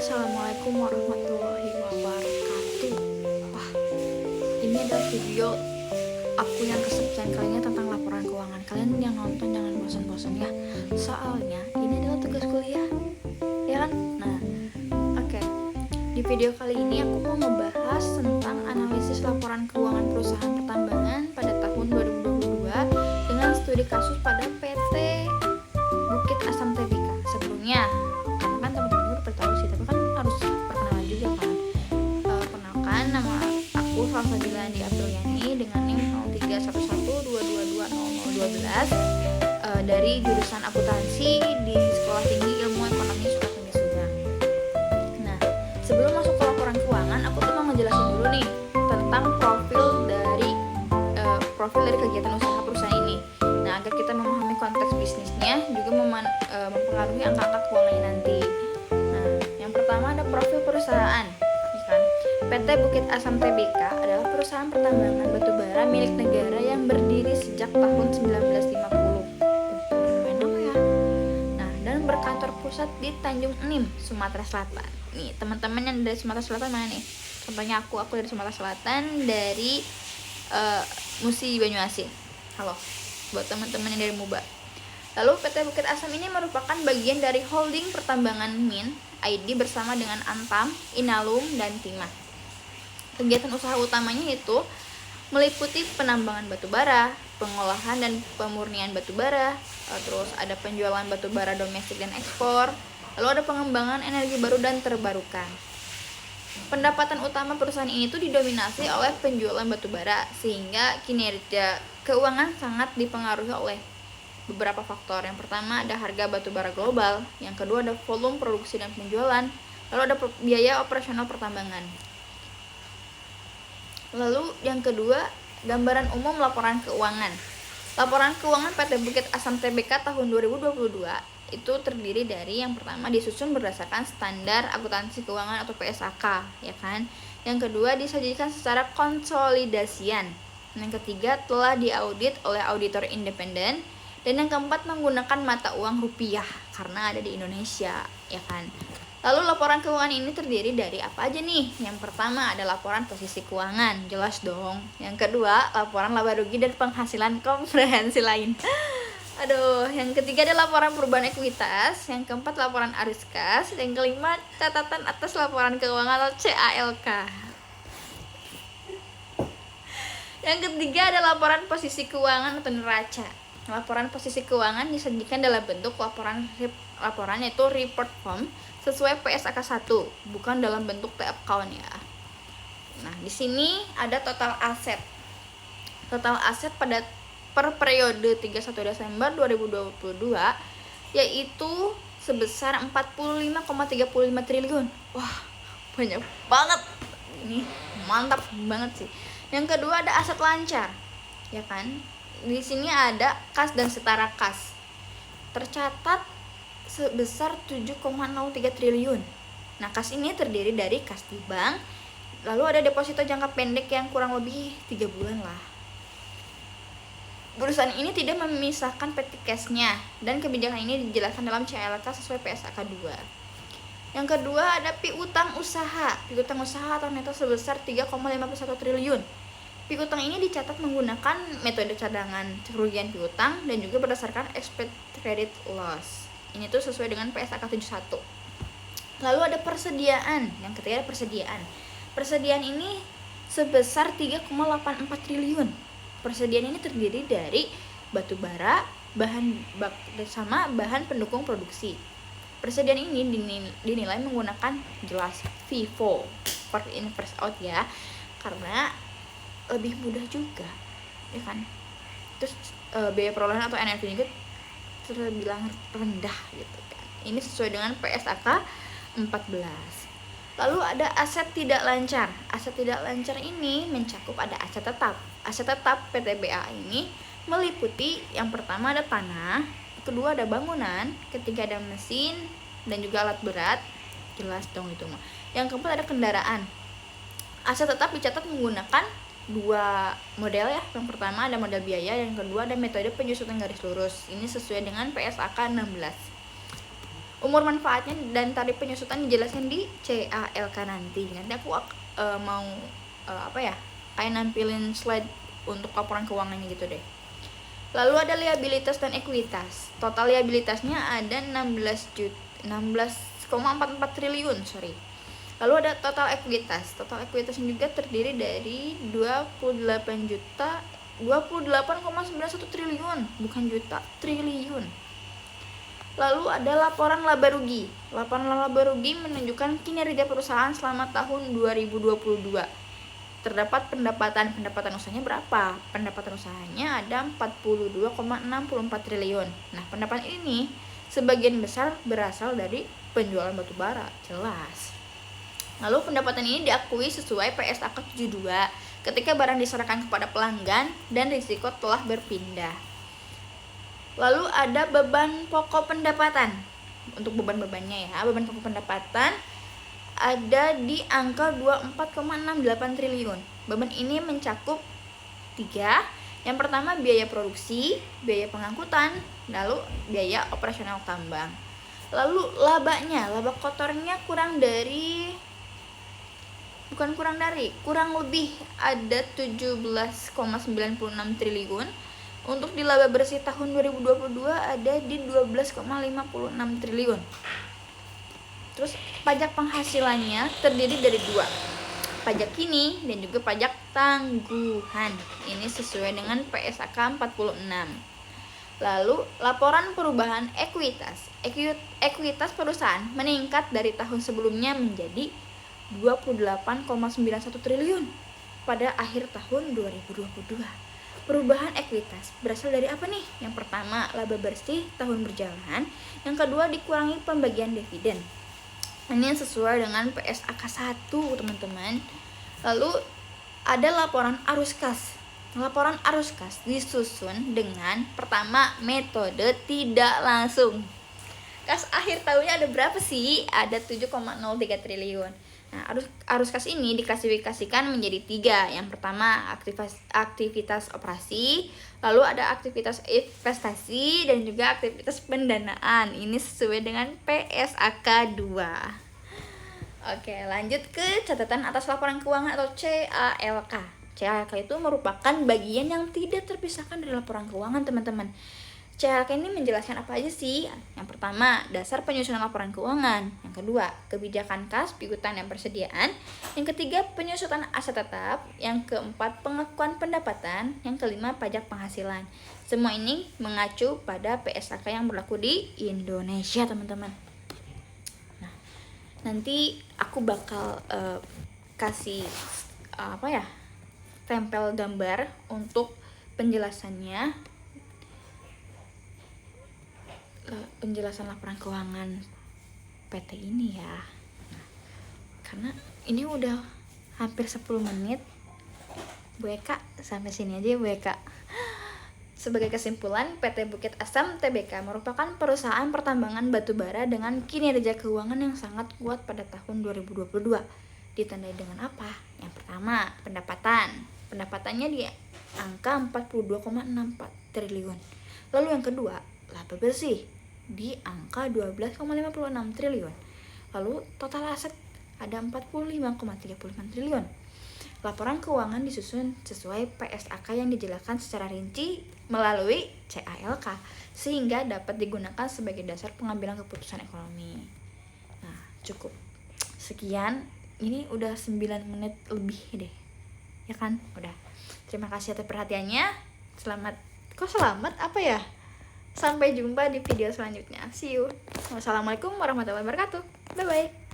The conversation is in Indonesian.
Assalamualaikum warahmatullahi wabarakatuh. Wah, ini adalah video aku yang kesekian kalinya tentang laporan keuangan. Kalian yang nonton jangan bosan-bosan ya. Soalnya ini adalah tugas kuliah, ya kan? Nah, oke. Di video kali ini aku mau ngebahas tentang analisis laporan keuangan perusahaan pertambangan pada tahun 2022 dengan studi kasus pada PT Bukit Asam Tbk. Sebelumnya, karena kan teman-teman udah tahu sih, tapi kan harus perkenalan juga kan. Perkenalkan, nama aku Salsabila Andi Apriliani dengan NIM 031122200012 dari jurusan akuntansi di Sekolah Tinggi Ilmu Ekonomi Sukabumi Subang. Nah, sebelum masuk ke laporan keuangan, aku tuh mau ngejelasin dulu nih tentang profil dari kegiatan usaha perusahaan ini. Nah, agar kita memahami konteks bisnisnya juga mempengaruhi angka-angka keuangannya nanti. Nah, yang pertama ada profil perusahaan, ya kan? PT Bukit Asam Tbk adalah perusahaan pertambangan batubara milik negara yang berdiri sejak tahun 1950. Enak ya. Nah, dan berkantor pusat di Tanjung Enim, Sumatera Selatan. Nih, teman-teman yang dari Sumatera Selatan mana nih? Contohnya aku dari Sumatera Selatan, dari Musi Banyuasin. Halo, buat teman-teman yang dari Muba. Lalu PT Bukit Asam ini merupakan bagian dari holding pertambangan Min ID bersama dengan Antam, Inalum, dan Timah. Kegiatan usaha utamanya itu meliputi penambangan batubara, pengolahan dan pemurnian batubara, terus ada penjualan batubara domestik dan ekspor, lalu ada pengembangan energi baru dan terbarukan. Pendapatan utama perusahaan ini tuh didominasi oleh penjualan batubara, sehingga kinerja keuangan sangat dipengaruhi oleh beberapa faktor. Yang pertama ada harga batubara global, yang kedua ada volume produksi dan penjualan, lalu ada biaya operasional pertambangan. Lalu yang kedua, gambaran umum laporan keuangan. Laporan keuangan PT Bukit Asam Tbk tahun 2022 itu terdiri dari yang pertama disusun berdasarkan standar akuntansi keuangan atau PSAK, ya kan? Yang kedua disajikan secara konsolidasian. Yang ketiga telah diaudit oleh auditor independen, dan yang keempat menggunakan mata uang rupiah karena ada di Indonesia, ya kan? Lalu laporan keuangan ini terdiri dari apa aja nih? Yang pertama ada laporan posisi keuangan, jelas dong. Yang kedua laporan laba rugi dan penghasilan komprehensi lain. Aduh, yang ketiga ada laporan perubahan ekuitas, yang keempat laporan arus kas, yang kelima catatan atas laporan keuangan atau CALK. Yang ketiga ada laporan posisi keuangan atau neraca. Laporan posisi keuangan disajikan dalam bentuk laporan yaitu report form sesuai PSAK 1, bukan dalam bentuk T-account ya. Nah, di sini ada total aset. Total aset per periode 31 Desember 2022 yaitu sebesar 45,35 triliun. Wah, banyak banget. Ini mantap banget sih. Yang kedua ada aset lancar, ya kan? Di sini ada kas dan setara kas. Tercatat sebesar 7,03 triliun. Nah, kas ini terdiri dari kas di bank, lalu ada deposito jangka pendek yang kurang lebih 3 bulan lah. Perusahaan ini tidak memisahkan petty cash-nya, dan kebijakan ini dijelaskan dalam CLK sesuai PSAK 2. Yang kedua ada piutang usaha. Piutang usaha atau neto sebesar 3,51 triliun. Piutang ini dicatat menggunakan metode cadangan kerugian piutang dan juga berdasarkan expected credit loss. Ini tuh sesuai dengan PSAK 71. Lalu ada persediaan. Yang ketiga ada persediaan. Persediaan ini sebesar 3,84 triliun. Persediaan ini terdiri dari batu bara, bahan pendukung produksi. Persediaan ini dinilai menggunakan jelas FIFO, first in first out ya, karena lebih mudah juga, ya kan? Terus biaya perolehan atau NFI juga terbilang rendah gitu kan. Ini sesuai dengan PSAK 14. Lalu ada aset tidak lancar. Aset tidak lancar ini mencakup ada aset tetap. Aset tetap PTBA ini meliputi yang pertama ada tanah, kedua ada bangunan, ketiga ada mesin dan juga alat berat. Jelas dong itu mah. Yang keempat ada kendaraan. Aset tetap dicatat menggunakan dua model ya. Yang pertama ada model biaya, dan yang kedua ada metode penyusutan garis lurus. Ini sesuai dengan PSAK 16. Umur manfaatnya dan tarif penyusutan dijelaskan di CALK nanti. Nanti aku mau kayak nampilin slide untuk laporan keuangannya gitu deh. Lalu ada liabilitas dan ekuitas. Total liabilitasnya ada 16,44 triliun, Lalu ada total ekuitas. Total ekuitas juga terdiri dari 28,91 triliun, bukan juta, triliun. Lalu ada laporan laba rugi. Laporan laba rugi menunjukkan kinerja perusahaan selama tahun 2022. Terdapat pendapatan usahanya berapa? Pendapatan usahanya ada 42,64 triliun. Nah, pendapatan ini sebagian besar berasal dari penjualan batu bara, jelas. Lalu pendapatan ini diakui sesuai PSAK 72 ketika barang diserahkan kepada pelanggan dan risiko telah berpindah. Lalu ada beban pokok pendapatan. Untuk beban-bebannya ya, beban pokok pendapatan ada di angka 24,68 triliun. Beban ini mencakup 3. Yang pertama biaya produksi, biaya pengangkutan, lalu biaya operasional tambang. Lalu labanya, laba kotornya kurang lebih ada 17,96 triliun. Untuk di laba bersih tahun 2022 ada di 12,56 triliun. Terus pajak penghasilannya terdiri dari 2, pajak kini dan juga pajak tangguhan. Ini sesuai dengan PSAK 46. Lalu laporan perubahan ekuitas. Ekuitas perusahaan meningkat dari tahun sebelumnya menjadi 28,91 triliun pada akhir tahun 2022. Perubahan ekuitas berasal dari apa nih? Yang pertama, laba bersih tahun berjalan. Yang kedua, dikurangi pembagian dividen. Ini sesuai dengan PSAK 1, teman-teman. Lalu ada laporan arus kas. Laporan arus kas disusun dengan pertama, metode tidak langsung. Kas akhir tahunnya ada berapa sih? Ada 7,03 triliun. Nah, arus kas ini diklasifikasikan menjadi 3. Yang pertama, aktivitas operasi, lalu ada aktivitas investasi, dan juga aktivitas pendanaan. Ini sesuai dengan PSAK 2. Oke, lanjut ke catatan atas laporan keuangan atau CALK. CALK itu merupakan bagian yang tidak terpisahkan dari laporan keuangan, teman-teman. CALK ini menjelaskan apa aja sih? Yang pertama, dasar penyusunan laporan keuangan. Yang kedua, kebijakan kas, piutang, dan persediaan. Yang ketiga, penyusutan aset tetap. Yang keempat, pengakuan pendapatan. Yang kelima, pajak penghasilan. Semua ini mengacu pada PSAK yang berlaku di Indonesia, teman-teman. Nah, nanti aku bakal kasih tempel gambar untuk penjelasannya. Penjelasan laporan keuangan PT ini ya. Karena ini udah hampir 10 menit. Bu Eka, sampai sini aja Bu Eka. Sebagai kesimpulan, PT Bukit Asam Tbk merupakan perusahaan pertambangan batubara dengan kinerja keuangan yang sangat kuat pada tahun 2022. Ditandai dengan apa? Yang pertama, pendapatan. Pendapatannya di angka 42,64 triliun. Lalu yang kedua, laba bersih di angka 12,56 triliun. Lalu total aset ada 45,35 triliun. Laporan keuangan disusun sesuai PSAK yang dijelaskan secara rinci melalui CALK sehingga dapat digunakan sebagai dasar pengambilan keputusan ekonomi. Nah, cukup. Sekian, ini udah 9 menit lebih deh. Ya kan? Udah. Terima kasih atas perhatiannya. Selamat apa ya? Sampai jumpa di video selanjutnya. See you. Wassalamualaikum warahmatullahi wabarakatuh. Bye bye.